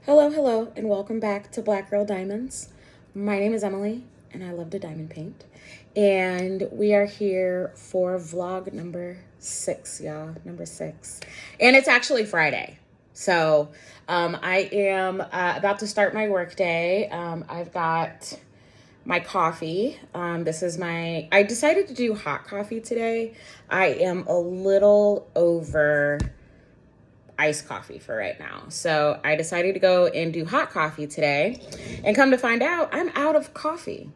Hello, and welcome back to Black Girl Diamonds. My name is Emily, and I love to diamond paint. And we are here for vlog number 6, y'all. Number 6. And it's actually Friday. So I am about to start my work day. I've got my coffee. I decided to do hot coffee today. I am a little over iced coffee for right now. So I decided to go and do hot coffee today, and come to find out I'm out of coffee.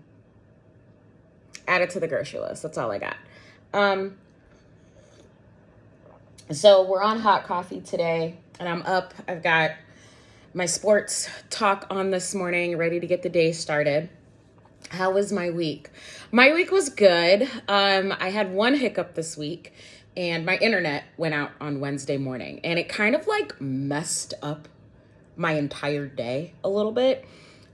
Add it to the grocery list. That's all I got. So we're on hot coffee today, and I'm up. I've got my sports talk on this morning, ready to get the day started. How was my week? My week was good. I had one hiccup this week, and my internet went out on Wednesday morning, and it kind of like messed up my entire day a little bit.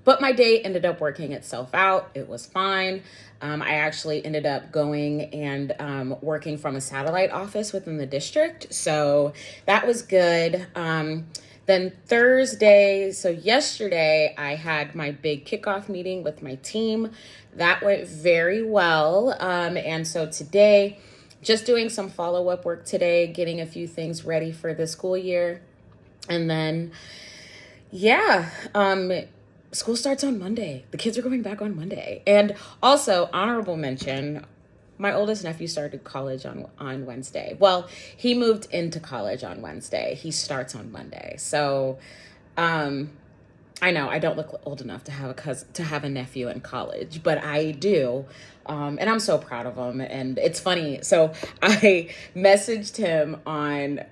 But my day ended up working itself out. It was fine. I actually ended up going and working from a satellite office within the district. So that was good. Then Thursday, so yesterday, I had my big kickoff meeting with my team. That went very well. And so today, just doing some follow-up work today, getting a few things ready for the school year. And then, school starts on Monday. The kids are going back on Monday. And also, honorable mention, my oldest nephew started college on Wednesday. Well, he moved into college on Wednesday. He starts on Monday. So, I know I don't look old enough to have a nephew in college, but I do. And I'm so proud of him. And it's funny. So I messaged him on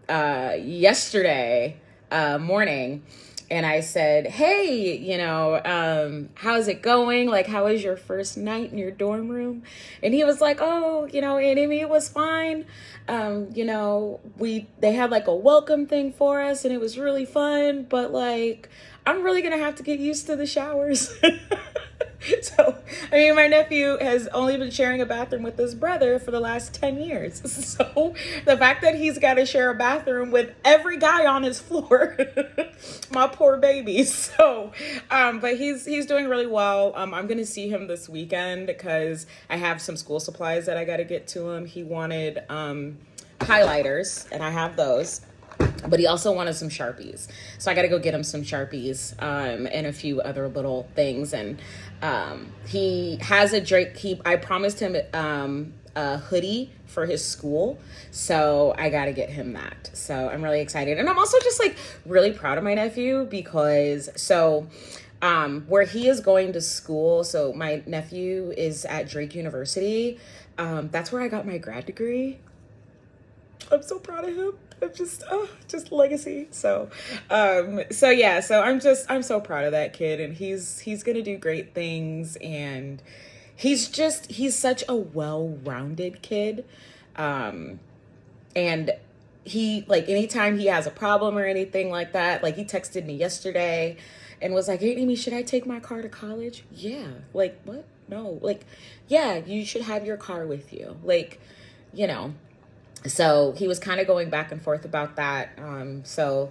yesterday morning, and I said, hey, how's it going? Like, how was your first night in your dorm room? And he was like, oh, Aunt Amy, it was fine. They had like a welcome thing for us, and it was really fun, but like, I'm really going to have to get used to the showers. So, my nephew has only been sharing a bathroom with his brother for the last 10 years. So the fact that he's got to share a bathroom with every guy on his floor, my poor baby. So, but he's doing really well. I'm going to see him this weekend because I have some school supplies that I got to get to him. He wanted highlighters, and I have those. But he also wanted some Sharpies. So I got to go get him some Sharpies and a few other little things. And he has I promised him a hoodie for his school. So I got to get him that. So I'm really excited. And I'm also just like really proud of my nephew because where he is going to school. So my nephew is at Drake University. That's where I got my grad degree. I'm so proud of him. I'm just legacy. So I'm so proud of that kid, and he's going to do great things, and he's such a well-rounded kid. And he, like, anytime he has a problem or anything like that, like, he texted me yesterday and was like, hey, Amy, should I take my car to college? Yeah. Like, what? No. Like, yeah, you should have your car with you. Like, So he was kind of going back and forth about that. So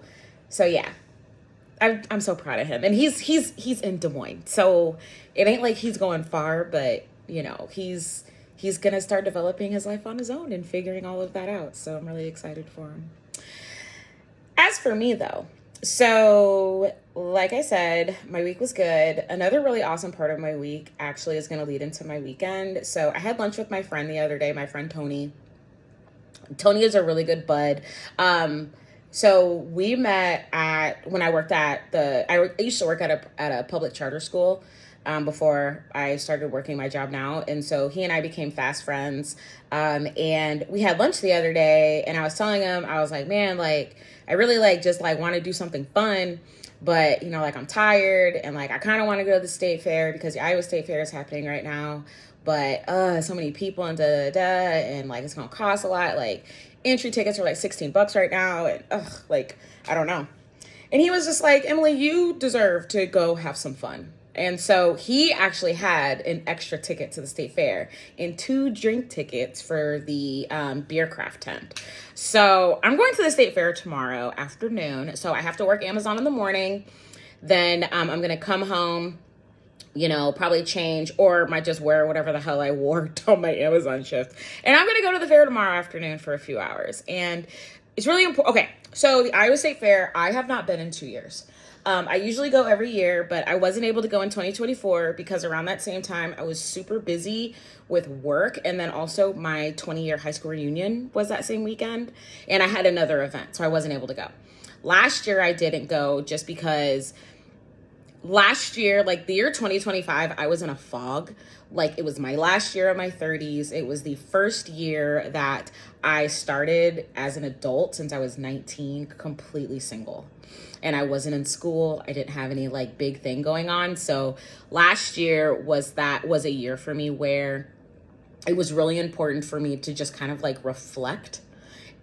yeah, I'm so proud of him, and he's in Des Moines, so it ain't like he's going far, but he's gonna start developing his life on his own and figuring all of that out. So I'm really excited for him. As for me though, so like I said, my week was good. Another really awesome part of my week actually is going to lead into my weekend. So I had lunch with my friend the other day, my friend Tony. Tony is a really good bud. So we met when I worked I used to work at a public charter school, before I started working my job now. And so he and I became fast friends. And we had lunch the other day, and I was telling him, I was like, man, like, I really want to do something fun, but I'm tired, and like, I kind of want to go to the state fair because the Iowa State Fair is happening right now. But so many people and and like, it's gonna cost a lot. Like, entry tickets are like $16 right now, and I don't know. And he was just like, Emily, you deserve to go have some fun. And so he actually had an extra ticket to the state fair and 2 drink tickets for the beer craft tent. So I'm going to the state fair tomorrow afternoon. So I have to work Amazon in the morning. Then I'm going to come home, you know, probably change, or might just wear whatever the hell I wore on my Amazon shift. And I'm going to go to the fair tomorrow afternoon for a few hours. And it's really important. Okay, so the Iowa State Fair, I have not been in 2 years. I usually go every year, but I wasn't able to go in 2024 because around that same time, I was super busy with work. And then also my 20-year high school reunion was that same weekend. And I had another event, so I wasn't able to go. Last year, I didn't go just because last year, like the year 2025, I was in a fog. Like it was my last year of my 30s. It was the first year that I started as an adult since I was 19, completely single. And I wasn't in school. I didn't have any like big thing going on. So last year was a year for me where it was really important for me to just kind of like reflect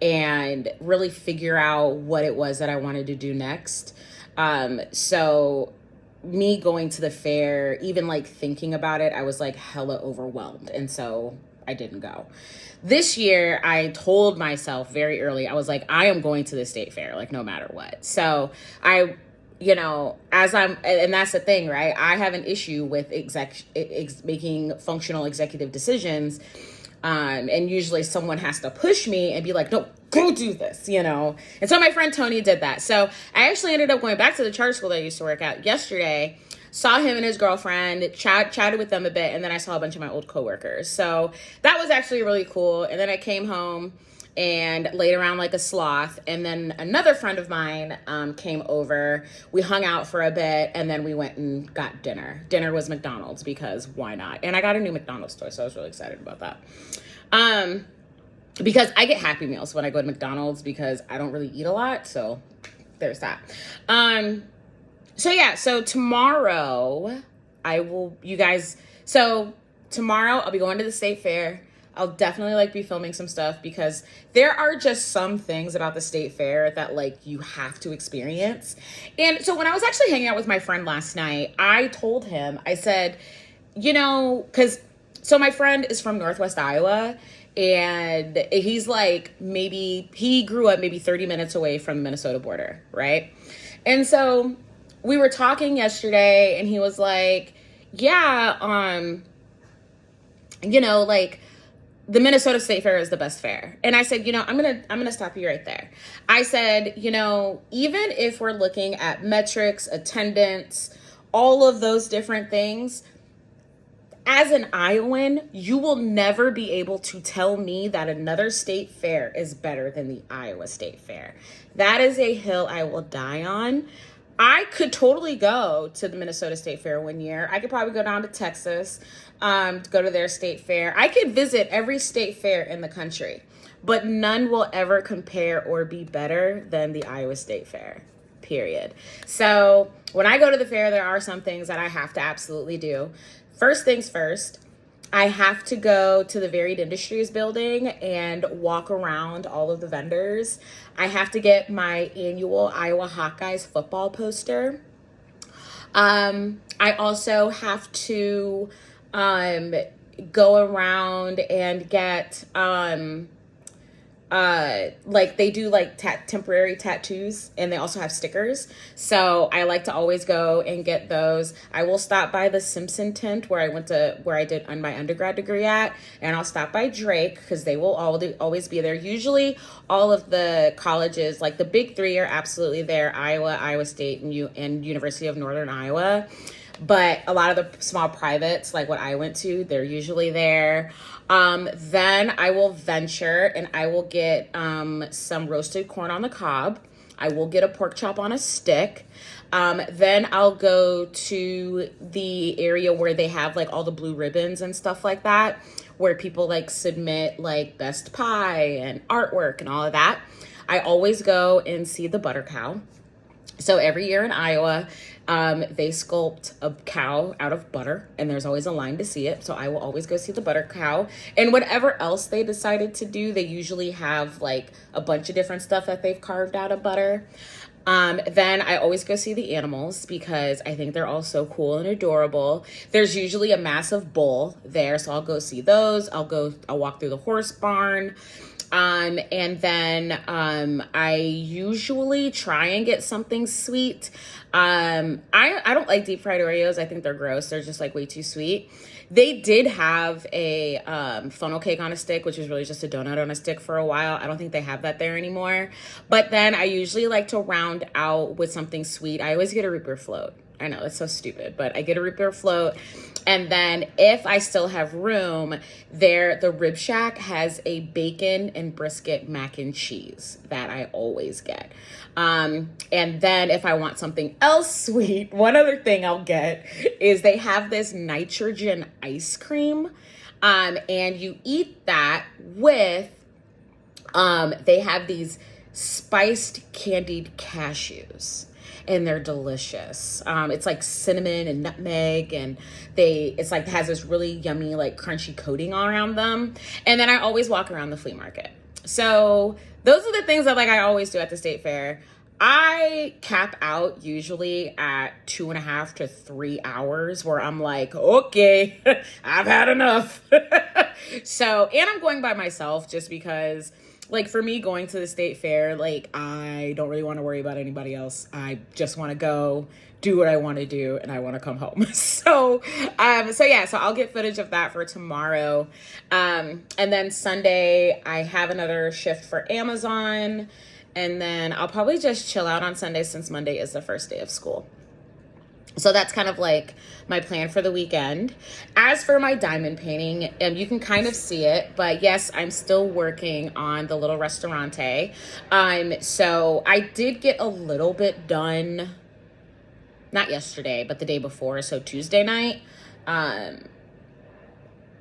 and really figure out what it was that I wanted to do next. So me going to the fair, even like thinking about it, I was like hella overwhelmed. And so I didn't go. This year, I told myself very early, I was like, I am going to the state fair, like no matter what. So and that's the thing, right? I have an issue with making functional executive decisions. And usually someone has to push me and be like, no, go do this, you know? And so my friend Tony did that. So I actually ended up going back to the charter school that I used to work at yesterday, saw him and his girlfriend, chatted with them a bit, and then I saw a bunch of my old coworkers. So that was actually really cool. And then I came home and laid around like a sloth. And then another friend of mine came over. We hung out for a bit, and then we went and got dinner. Dinner was McDonald's because why not? And I got a new McDonald's toy, so I was really excited about that. Because I get Happy Meals when I go to McDonald's because I don't really eat a lot. So there's that. So tomorrow tomorrow I'll be going to the state fair. I'll definitely like be filming some stuff because there are just some things about the state fair that like you have to experience. And so when I was actually hanging out with my friend last night, I told him, I said, so my friend is from Northwest Iowa, and he's like, he grew up maybe 30 minutes away from the Minnesota border, right? And so we were talking yesterday, and he was like, yeah, like the Minnesota State Fair is the best fair. And I said, I'm gonna stop you right there. I said, even if we're looking at metrics, attendance, all of those different things, as an Iowan, you will never be able to tell me that another state fair is better than the Iowa State Fair. That is a hill I will die on. I could totally go to the Minnesota State Fair one year. I could probably go down to Texas to go to their state fair. I could visit every state fair in the country, but none will ever compare or be better than the Iowa State Fair, period. So when I go to the fair, there are some things that I have to absolutely do. First things first, I have to go to the Varied Industries building and walk around all of the vendors. I have to get my annual Iowa Hawkeyes football poster. I also have to go around and get like they do like temporary tattoos, and they also have stickers. So I like to always go and get those. I will stop by the Simpson tent where I did my undergrad degree at, and I'll stop by Drake because they will always be there. Usually all of the colleges, like the big three, are absolutely there: Iowa State, and University of Northern Iowa. But a lot of the small privates, like what I went to, they're usually there. Then I will venture and I will get some roasted corn on the cob. I will get a pork chop on a stick. Then I'll go to the area where they have like all the blue ribbons and stuff like that, where people like submit like best pie and artwork and all of that. I always go and see the butter cow. So every year in Iowa, they sculpt a cow out of butter, and there's always a line to see it. So I will always go see the butter cow. And whatever else they decided to do, they usually have like a bunch of different stuff that they've carved out of butter. Then I always go see the animals because I think they're all so cool and adorable. There's usually a massive bull there, so I'll go see those. I'll walk through the horse barn. And then I usually try and get something sweet. I don't like deep fried Oreos. I think they're gross. They're just like way too sweet. They did have a funnel cake on a stick, which is really just a donut on a stick for a while. I don't think they have that there anymore. But then I usually like to round out with something sweet. I always get a root beer float. I know, it's so stupid, but I get a root beer float. And then if I still have room, the Rib Shack has a bacon and brisket mac and cheese that I always get. And then if I want something else sweet, one other thing I'll get is they have this nitrogen ice cream. And you eat that with, they have these spiced candied cashews. And they're delicious. It's like cinnamon and nutmeg, and it's like has this really yummy, like crunchy coating around them. And then I always walk around the flea market. So those are the things that like I always do at the state fair. I cap out usually at 2.5 to 3 hours where I'm like, okay, I've had enough. So, and I'm going by myself just because like for me going to the state fair, like I don't really want to worry about anybody else. I just want to go do what I want to do and I want to come home. So I'll get footage of that for tomorrow. And then Sunday I have another shift for Amazon, and then I'll probably just chill out on Sunday since Monday is the first day of school. So that's kind of like my plan for the weekend. As for my diamond painting, you can kind of see it, but yes, I'm still working on the Little Ristorante. So I did get a little bit done, not yesterday, but the day before, so Tuesday night. I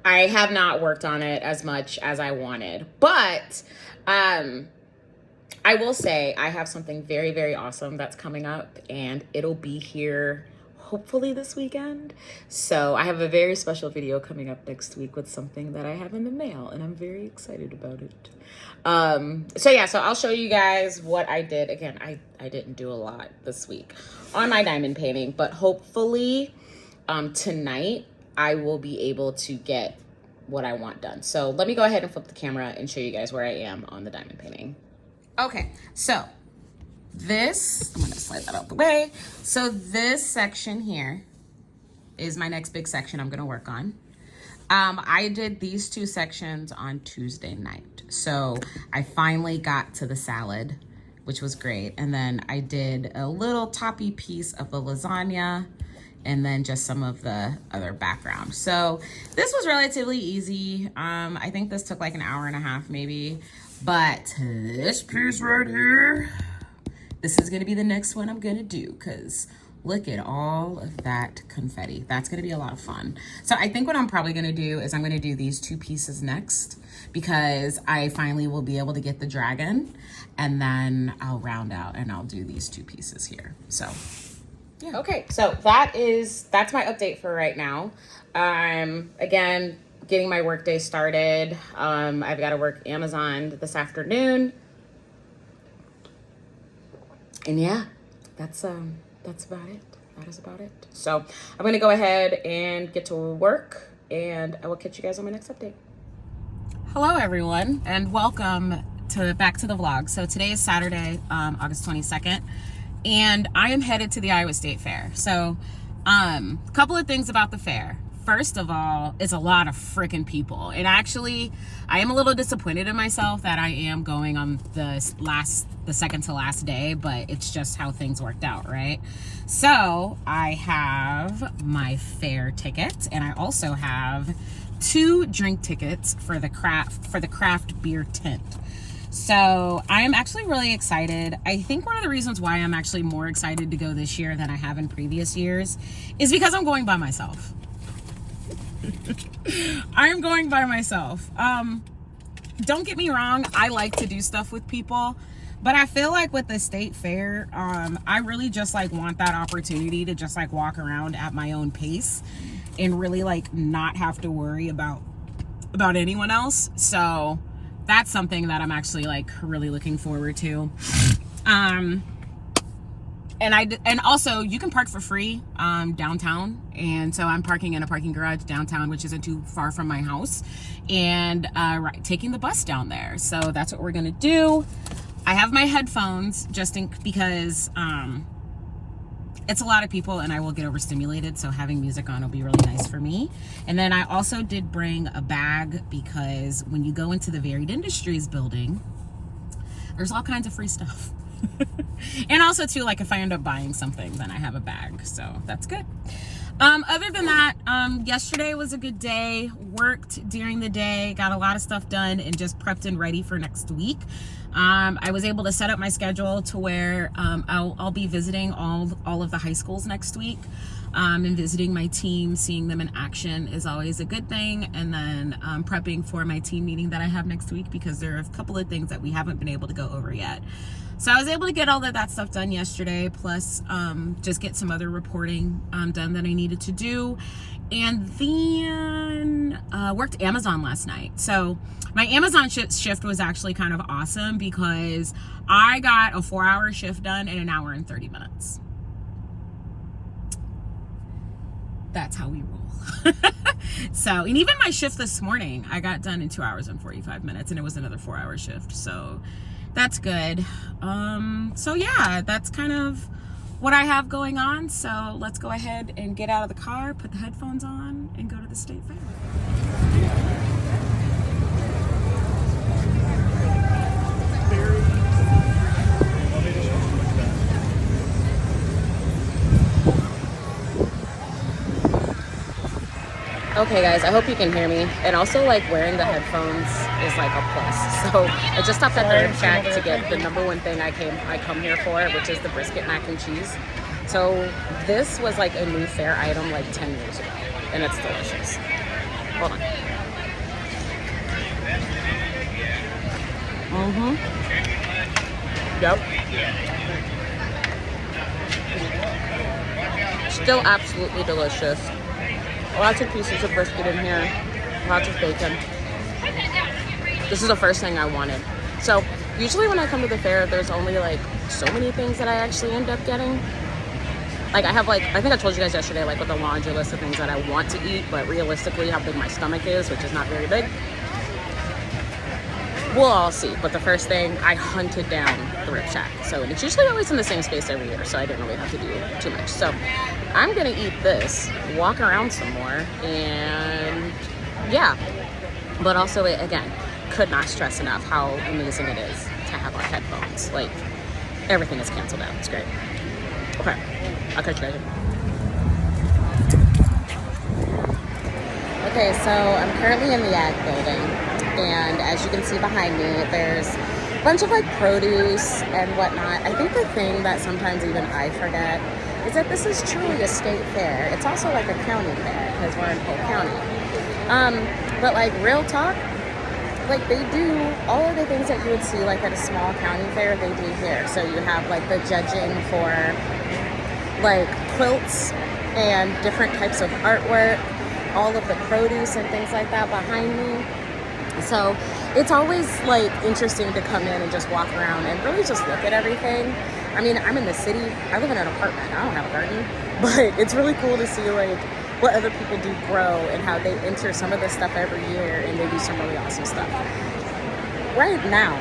have not worked on it as much as I wanted, but I will say I have something very, very awesome that's coming up, and it'll be here hopefully this weekend. So I have a very special video coming up next week with something that I have in the mail, and I'm very excited about it. So I'll show you guys what I did. Again, I didn't do a lot this week on my diamond painting, but hopefully tonight I will be able to get what I want done. So let me go ahead and flip the camera and show you guys where I am on the diamond painting. Okay, so I'm gonna slide that out the way. So this section here is my next big section I'm gonna work on. I did these two sections on Tuesday night. So I finally got to the salad, which was great. And then I did a little toppy piece of the lasagna and then just some of the other background. So this was relatively easy. I think this took like an hour and a half maybe, but this piece right here, this is gonna be the next one I'm gonna do, because look at all of that confetti. That's gonna be a lot of fun. So I think what I'm probably gonna do is I'm gonna do these two pieces next, because I finally will be able to get the dragon, and then I'll round out and I'll do these two pieces here. So yeah. Okay, so that's my update for right now. Again, getting my workday started. I've got to work Amazon this afternoon. And yeah, that's about it. That is about it. So I'm going to go ahead and get to work, and I will catch you guys on my next update. Hello, everyone, and welcome back to the vlog. So today is Saturday, August 22nd, and I am headed to the Iowa State Fair. So a couple of things about the fair. First of all, it's a lot of freaking people. And actually, I am a little disappointed in myself that I am going on the second to last day, but it's just how things worked out, right? So I have my fair ticket, and I also have 2 drink tickets for the craft beer tent. So I am actually really excited. I think one of the reasons why I'm actually more excited to go this year than I have in previous years is because I'm going by myself. I'm going by myself. Don't get me wrong, I like to do stuff with people, but I feel like with the state fair, I really just like want that opportunity to just like walk around at my own pace and really like not have to worry about anyone else. So that's something that I'm actually like really looking forward to. And also you can park for free downtown, and so I'm parking in a parking garage downtown, which isn't too far from my house, and taking the bus down there. So that's what we're gonna do. I have my headphones just because it's a lot of people and I will get overstimulated, so having music on will be really nice for me. And then I also did bring a bag, because when you go into the Varied Industries building, there's all kinds of free stuff. And also too, like if I end up buying something, then I have a bag, so that's good. Other than that, yesterday was a good day. Worked during the day, got a lot of stuff done, and just prepped and ready for next week. I was able to set up my schedule to where I'll be visiting all of the high schools next week, and visiting my team. Seeing them in action is always a good thing. And then prepping for my team meeting that I have next week, because there are a couple of things that we haven't been able to go over yet. So I was able to get all of that stuff done yesterday, plus just get some other reporting done that I needed to do. And then worked Amazon last night. So my Amazon shift was actually kind of awesome, because I got a 4-hour shift done in 1 hour and 30 minutes. That's how we roll. So, and even my shift this morning, I got done in 2 hours and 45 minutes, and it was another 4-hour shift. So that's good. So yeah, that's kind of what I have going on. So let's go ahead and get out of the car, put the headphones on, and go to the state fair. Okay guys, I hope you can hear me. And also, like, wearing the headphones is like a plus. So I just stopped at the Rib Shack to get the number one thing I come here for, which is the brisket mac and cheese. So this was like a new fair item like 10 years ago, and it's delicious. Hold on. Yep. Still absolutely delicious. Lots of pieces of brisket in here, lots of bacon. This is the first thing I wanted. So usually when I come to the fair, there's only like so many things that I actually end up getting. Like I have like, I think I told you guys yesterday, like with a laundry list of things that I want to eat, but realistically how big my stomach is, which is not very big. We'll all see. But the first thing, I hunted down the Rib Shack. So it's usually always in the same space every year, so I didn't really have to do too much. So I'm gonna eat this, walk around some more, and yeah. But also, again, could not stress enough how amazing it is to have our headphones. Like, everything is canceled out. It's great. Okay, I'll catch you guys. Okay, so I'm currently in the ag building. And as you can see behind me, there's a bunch of like produce and whatnot. I think the thing that sometimes even I forget is that this is truly a state fair. It's also like a county fair because we're in Polk County. But like real talk, like they do all of the things that you would see like at a small county fair, they do here. So you have like the judging for like quilts and different types of artwork, all of the produce and things like that behind me. So it's always like interesting to come in and just walk around and really just look at everything. I mean, I'm in the city. I live in an apartment. I don't have a garden, but it's really cool to see like what other people do grow and how they enter some of this stuff every year, and they do some really awesome stuff. Right now,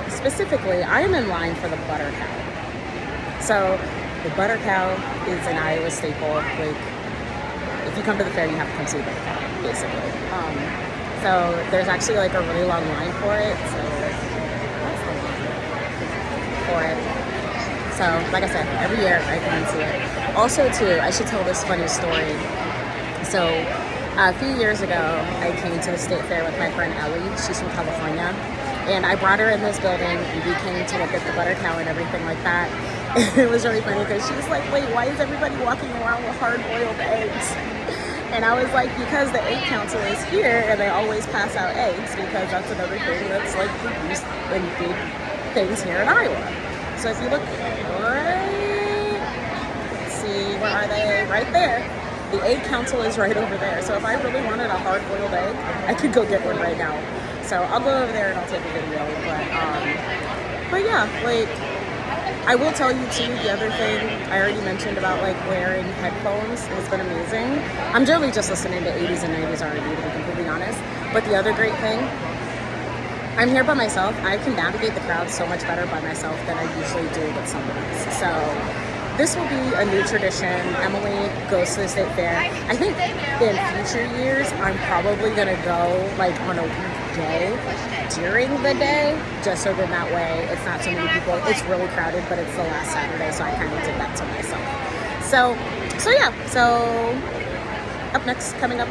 specifically, I am in line for the butter cow. So the butter cow is an Iowa staple. Like, if you come to the fair, you have to come see the butter cow, basically. So there's actually like a really long line for it. So that's the line for it. So like I said, every year I come and see it. Also too, I should tell this funny story. So a few years ago, I came to the state fair with my friend Ellie. She's from California. And I brought her in this building, and we came to look at the butter cow and everything like that. And it was really funny because she was like, wait, why is everybody walking around with hard-boiled eggs? And I was like, because the egg council is here and they always pass out eggs, because that's another thing that's like produced in big things here in Iowa. So if you look right, let's see, where are they? Right there. The egg council is right over there. So if I really wanted a hard-boiled egg, I could go get one right now. So I'll go over there and I'll take a video. But yeah, like, I will tell you too, the other thing I already mentioned about like wearing headphones has been amazing. I'm generally just listening to 80s and 90s R&B, to be completely honest. But the other great thing, I'm here by myself. I can navigate the crowd so much better by myself than I usually do with someone else. So this will be a new tradition. Emily goes to the state fair. I think in future years, I'm probably gonna go like on a weekday during the day, just so then that way it's not so many people. It's really crowded, but it's the last Saturday, so I kind of did that to myself. So yeah. So up next, coming up.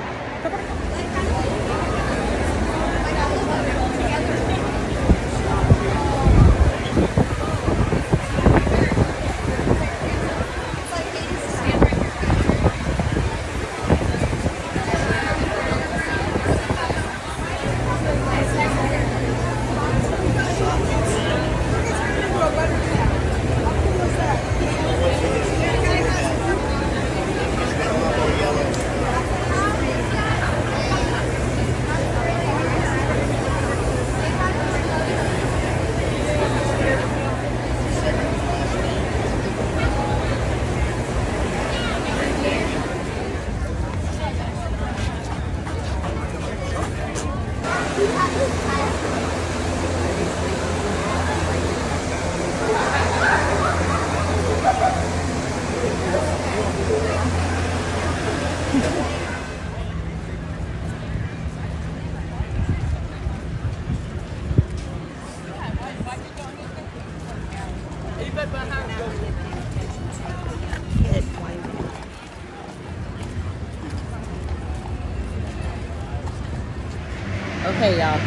Okay, y'all.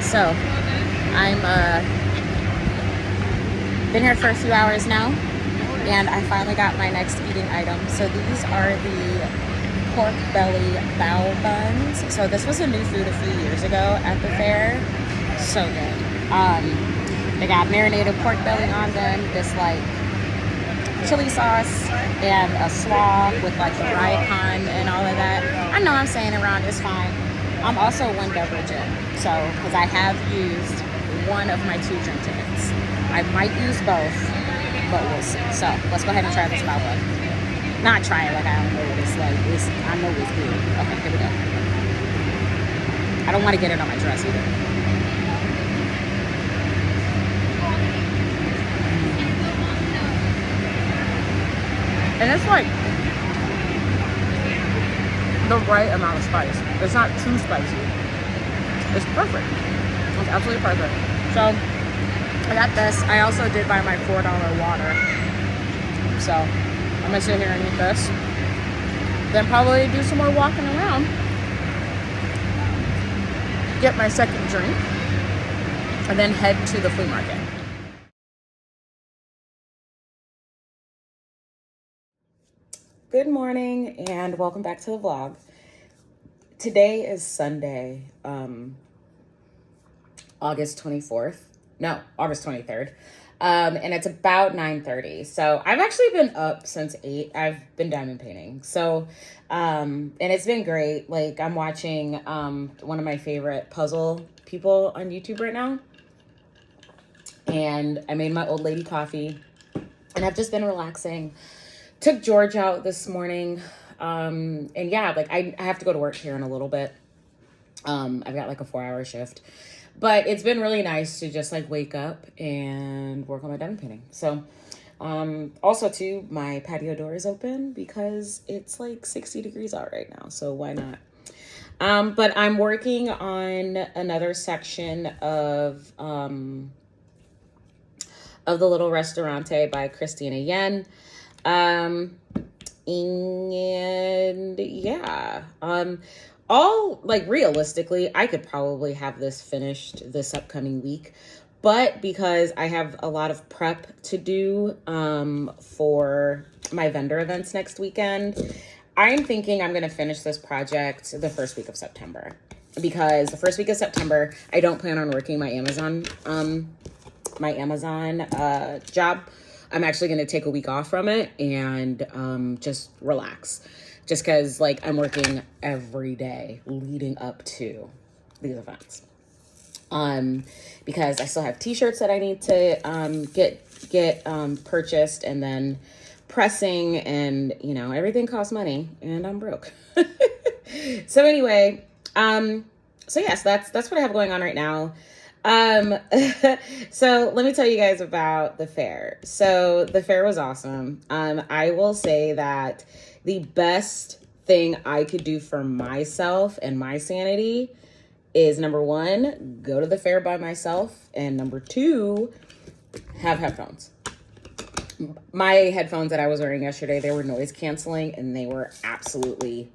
So I'm been here for a few hours now, and I finally got my next eating item. So these are the pork belly bao buns. So this was a new food a few years ago at the fair. So good. They got marinated pork belly on them, this like chili sauce, and a slaw with like the raikon and all of that. I know I'm saying it wrong, it's fine. I'm also one beverage in, so because I have used one of my 2 drink tickets. I might use both, but we'll see. So let's go ahead and try this bao bun. Not try it like I don't know what it's like. I know it's good. Okay, here we go. I don't want to get it on my dress either. And it's like the right amount of spice. It's not too spicy. It's perfect. It's absolutely perfect. So I got this. I also did buy my $4 water. So I'm gonna sit here and eat this. Then probably do some more walking around. Get my second drink. And then head to the flea market. Good morning and welcome back to the vlog. Today is Sunday, August 23rd. And it's about 9:30. So I've actually been up since 8. I've been diamond painting. So, and it's been great. Like I'm watching one of my favorite puzzle people on YouTube right now. And I made my old lady coffee and I've just been relaxing. Took George out this morning. And yeah, like I have to go to work here in a little bit. I've got like a 4-hour shift. But it's been really nice to just like wake up and work on my diamond painting. So, also too, my patio door is open because it's like 60 degrees out right now. So why not? But I'm working on another section of the Little Ristorante by Christina Yen. And yeah, all like realistically, I could probably have this finished this upcoming week, but because I have a lot of prep to do for my vendor events next weekend, I'm thinking I'm going to finish this project the first week of September, because the first week of September, I don't plan on working my Amazon job. I'm actually going to take a week off from it and just relax. Just because, like, I'm working every day leading up to these events. Because I still have t-shirts that I need to get get purchased, and then pressing, and everything costs money, and I'm broke. So anyway, so yes, that's what I have going on right now. So let me tell you guys about the fair. So the fair was awesome. I will say that the best thing I could do for myself and my sanity is, number one, go to the fair by myself, and number two, have headphones. My headphones that I was wearing yesterday, they were noise canceling, and they were absolutely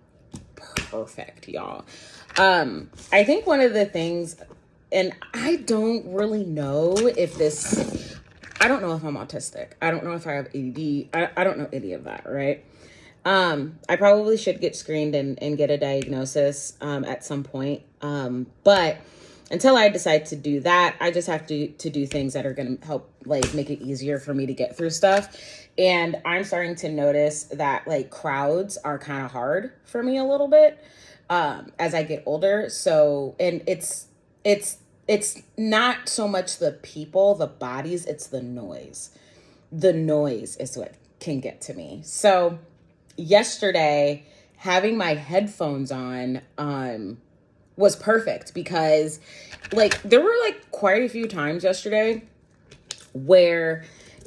perfect, y'all. I think one of the things, and I don't really know if this, I don't know if I'm autistic. I don't know if I have ADD. I don't know any of that, right? I probably should get screened and get a diagnosis at some point. But until I decide to do that, I just have to do things that are going to help, like, make it easier for me to get through stuff. And I'm starting to notice that, like, crowds are kind of hard for me a little bit as I get older. So, and it's not so much the people, the bodies, it's the noise. The noise is what can get to me. So yesterday, having my headphones on was perfect, because, like, there were, like, quite a few times yesterday where,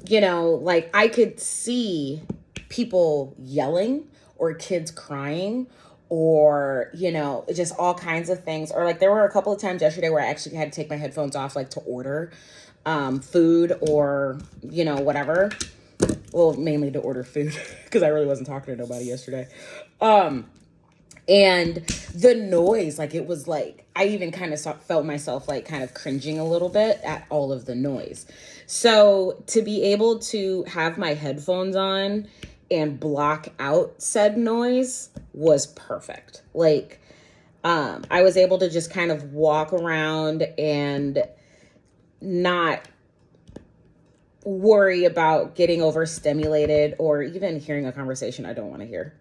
like, I could see people yelling, or kids crying, or, just all kinds of things. Or, like, there were a couple of times yesterday where I actually had to take my headphones off, like, to order food, or, whatever. Well, mainly to order food, because I really wasn't talking to nobody yesterday. And the noise, like, it was like, I even kind of felt myself, like, kind of cringing a little bit at all of the noise. So to be able to have my headphones on and block out said noise was perfect. Like, I was able to just kind of walk around and not worry about getting overstimulated, or even hearing a conversation I don't want to hear.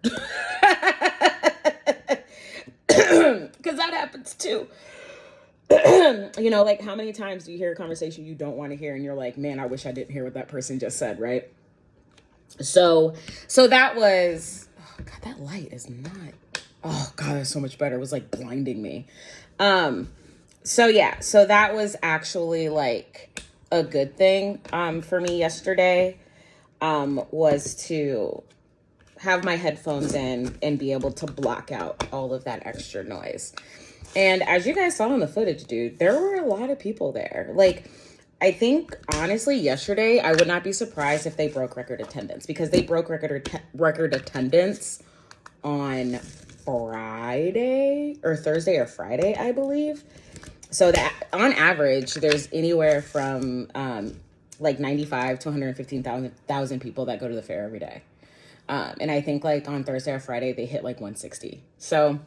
Because that happens too. Like, how many times do you hear a conversation you don't want to hear, and you're like, man, I wish I didn't hear what that person just said, right? So that was, oh God, that light is not, oh God, that's so much better. It was, like, blinding me. So that was actually, like, a good thing for me yesterday, was to have my headphones in and be able to block out all of that extra noise. And as you guys saw in the footage, dude, there were a lot of people there. Like, I think, honestly, yesterday, I would not be surprised if they broke record attendance, because they broke record attendance on Friday, or Thursday or Friday, I believe. So that, on average, there's anywhere from like 95 to 115,000 people that go to the fair every day. And I think, like, on Thursday or Friday, they hit like 160. So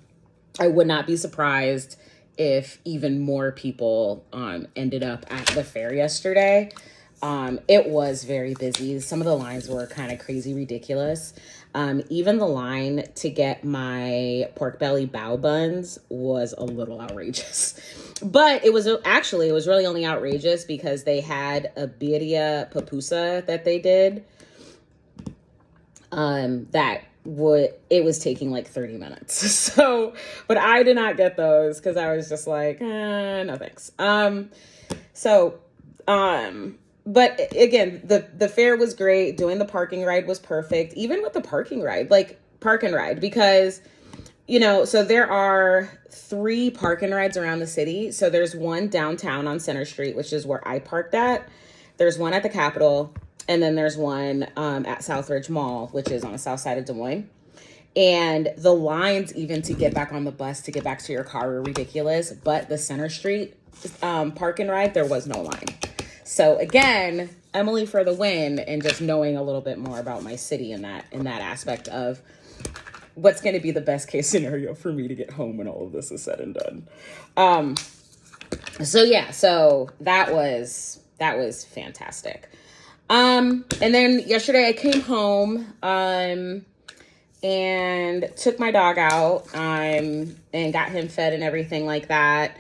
I would not be surprised if even more people ended up at the fair yesterday. It was very busy. Some of the lines were kind of crazy ridiculous. Even the line to get my pork belly bao buns was a little outrageous. But it was really only outrageous because they had a birria pupusa that they did. It was taking like 30 minutes. So, but I did not get those because I was just like, no thanks. But again, the fair was great. Doing the parking ride was perfect. Even with the parking ride, like park and ride, because, so there are 3 park and rides around the city. So there's one downtown on Center Street, which is where I parked at. There's one at the Capitol. And then there's one at Southridge Mall, which is on the south side of Des Moines. And the lines, even to get back on the bus, to get back to your car, were ridiculous. But the Center Street park and ride, there was no line. So again, Emily for the win, and just knowing a little bit more about my city in that aspect of what's going to be the best case scenario for me to get home when all of this is said and done. So that was fantastic. And then yesterday I came home, and took my dog out, and got him fed and everything like that.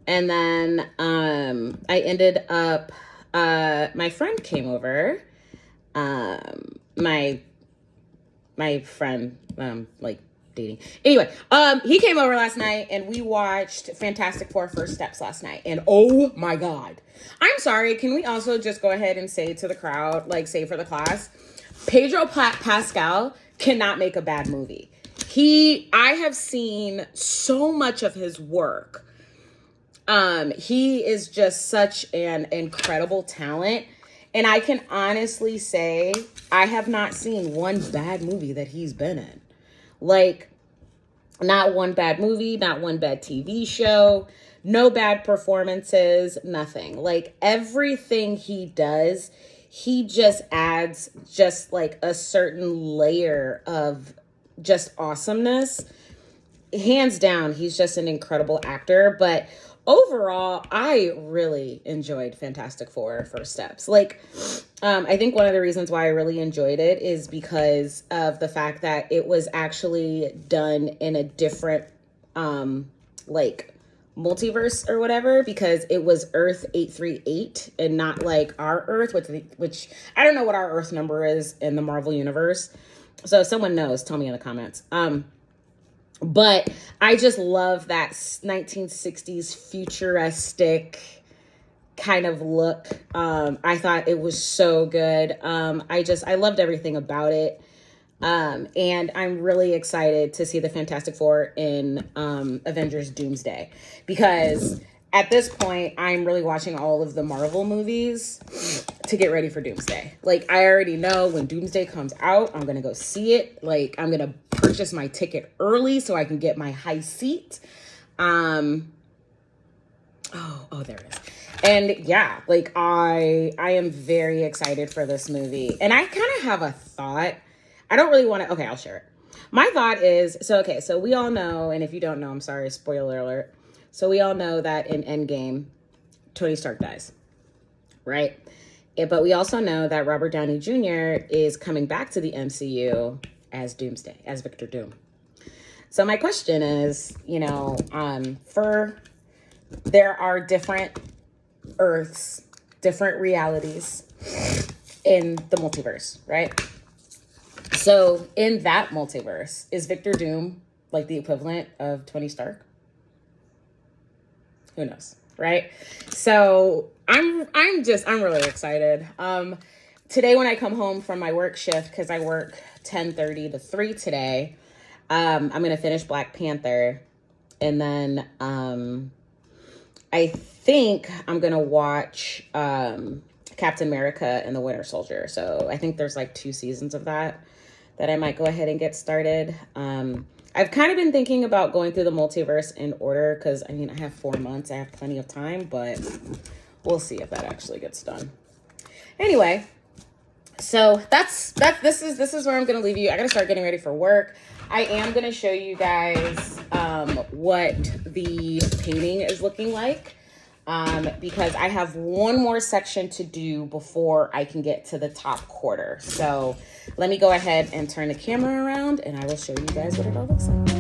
And then, I ended up, my friend came over. My friend, like dating. Anyway, he came over last night and we watched Fantastic Four First Steps last night. And oh my God. I'm sorry. Can we also just go ahead and say to the crowd, like say for the class, Pedro Pascal cannot make a bad movie. I have seen so much of his work. He is just such an incredible talent. And I can honestly say I have not seen one bad movie that he's been in. Like, not one bad movie, not one bad TV show, no bad performances, nothing. Like, everything he does, he just adds just like a certain layer of just awesomeness. Hands down, he's just an incredible actor. But overall, I really enjoyed Fantastic Four First Steps. Like, I think one of the reasons why I really enjoyed it is because of the fact that it was actually done in a different, like, multiverse or whatever, because it was Earth 838 and not like our Earth, which I don't know what our Earth number is in the Marvel universe. So if someone knows, tell me in the comments. But I just love that 1960s futuristic kind of look. I thought it was so good. I loved everything about it. And I'm really excited to see the Fantastic Four in Avengers Doomsday, because at this point, I'm really watching all of the Marvel movies to get ready for Doomsday. Like, I already know when Doomsday comes out, I'm going to go see it. Like, I'm going to purchase my ticket early so I can get my high seat. Oh, there it is. And yeah, like, I am very excited for this movie. And I kind of have a thought. I don't really want to, okay, I'll share it. My thought is, so we all know, and if you don't know, I'm sorry, spoiler alert. So we all know that in Endgame, Tony Stark dies, right? But we also know that Robert Downey Jr. is coming back to the MCU as Doomsday, as Victor Doom. So my question is, there are different Earths, different realities in the multiverse, right? So in that multiverse, is Victor Doom like the equivalent of Tony Stark? Who knows, right? So I'm really excited. Today when I come home from my work shift, because I work 10:30 to 3 today, I'm going to finish Black Panther. And then I think I'm going to watch Captain America and the Winter Soldier. So I think there's like 2 seasons of that I might go ahead and get started. I've kind of been thinking about going through the multiverse in order because, I have 4 months. I have plenty of time, but we'll see if that actually gets done. Anyway, so this is where I'm going to leave you. I got to start getting ready for work. I am going to show you guys what the painting is looking like because I have one more section to do before I can get to the top quarter. So let me go ahead and turn the camera around and I will show you guys what it all looks like.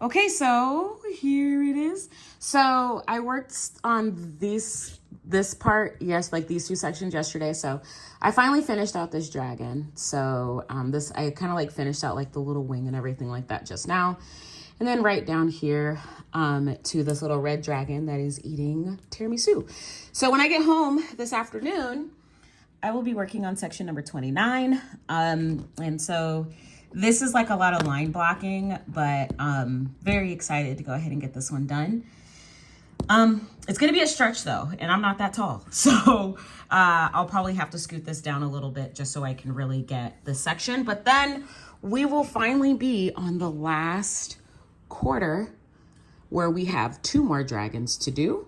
Okay, so here it is. So I worked on this part, yes, like these two sections yesterday. So I finally finished out this dragon. So this, I kind of like finished out like the little wing and everything like that just now. And then right down here to this little red dragon that is eating tiramisu. So when I get home this afternoon, I will be working on section number 29. And so this is like a lot of line blocking, but very excited to go ahead and get this one done. It's gonna be a stretch though, and I'm not that tall. So I'll probably have to scoot this down a little bit just so I can really get this section. But then we will finally be on the last quarter where we have 2 more dragons to do.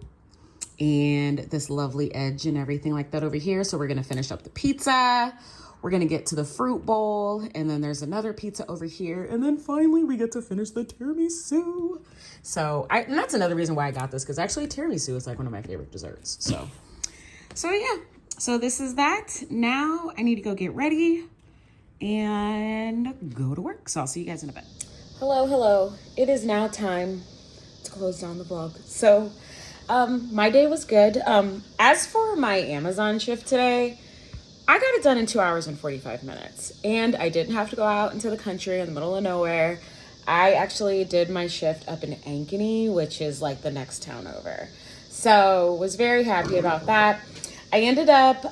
And this lovely edge and everything like that over here. So we're gonna finish up the pizza. We're gonna get to the fruit bowl, and then there's another pizza over here, and then finally we get to finish the tiramisu. So and that's another reason why I got this, because actually tiramisu is like one of my favorite desserts. So yeah, so this is that. Now I need to go get ready and go to work. So I'll see you guys in a bit. Hello. It is now time to close down the vlog. So my day was good. As for my Amazon shift today, I got it done in 2 hours and 45 minutes, and I didn't have to go out into the country in the middle of nowhere. I actually did my shift up in Ankeny, which is like the next town over. So was very happy about that. I ended up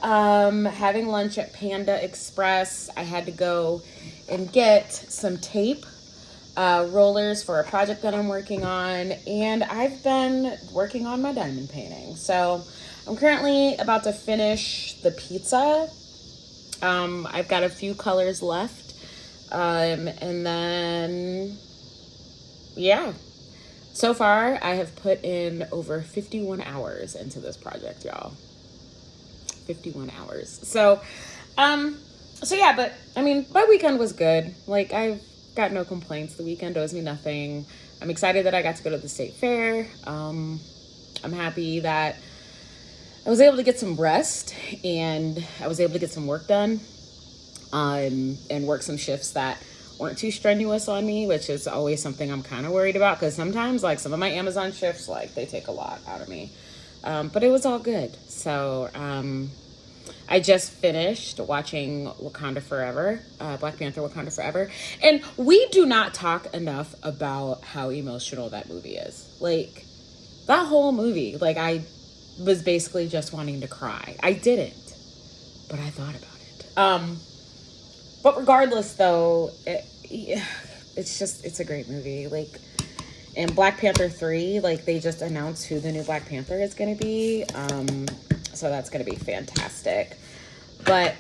having lunch at Panda Express. I had to go and get some tape, rollers for a project that I'm working on, and I've been working on my diamond painting. So I'm currently about to finish the pizza. I've got a few colors left, and then yeah, so far I have put in over 51 hours into this project, y'all. 51 hours. So yeah, but I mean, my weekend was good. Like, I've got no complaints. The weekend owes me nothing. I'm excited that I got to go to the state fair. I'm happy that I was able to get some rest, and I was able to get some work done, and work some shifts that weren't too strenuous on me, which is always something I'm kind of worried about, because sometimes like some of my Amazon shifts, like they take a lot out of me. But it was all good. So I just finished watching Wakanda Forever, Black Panther Wakanda Forever. And we do not talk enough about how emotional that movie is. Like, that whole movie, like, I was basically just wanting to cry. I didn't, but I thought about it. But regardless, though, it's a great movie. Like, and Black Panther 3, like, they just announced who the new Black Panther is going to be. So that's going to be fantastic. But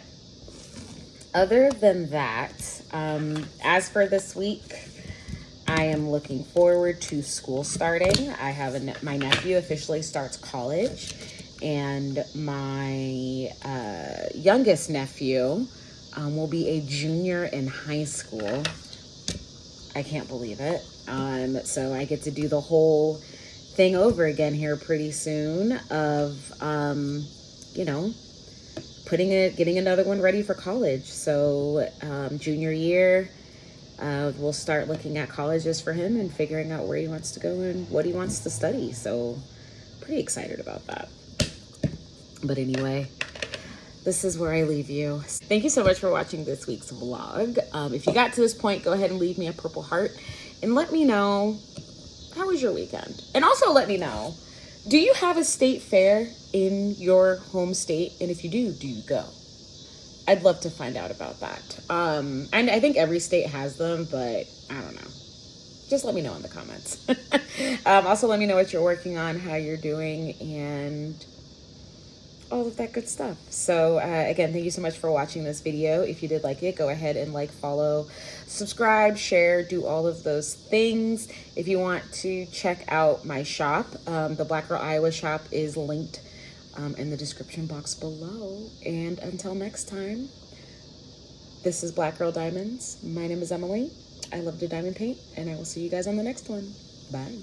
other than that, as for this week, I am looking forward to school starting. I have my nephew officially starts college, and my youngest nephew will be a junior in high school. I can't believe it. So I get to do the whole thing over again here pretty soon of, getting another one ready for college. So junior year, we'll start looking at colleges for him and figuring out where he wants to go and what he wants to study. So pretty excited about that. But anyway, this is where I leave you. Thank you so much for watching this week's vlog. If you got to this point, go ahead and leave me a purple heart and let me know, how was your weekend? And also let me know, do you have a state fair in your home state? And if you do you go? I'd love to find out about that. And I think every state has them, but I don't know. Just let me know in the comments. Also, let me know what you're working on, how you're doing, and all of that good stuff. So again, thank you so much for watching this video. If you did like it, go ahead and like, follow, subscribe, share, do all of those things. If you want to check out my shop, the Black Girl Iowa shop is linked in the description box below. And until next time, this is Black Girl Diamonds. My name is Emily. I love to diamond paint, and I will see you guys on the next one. Bye.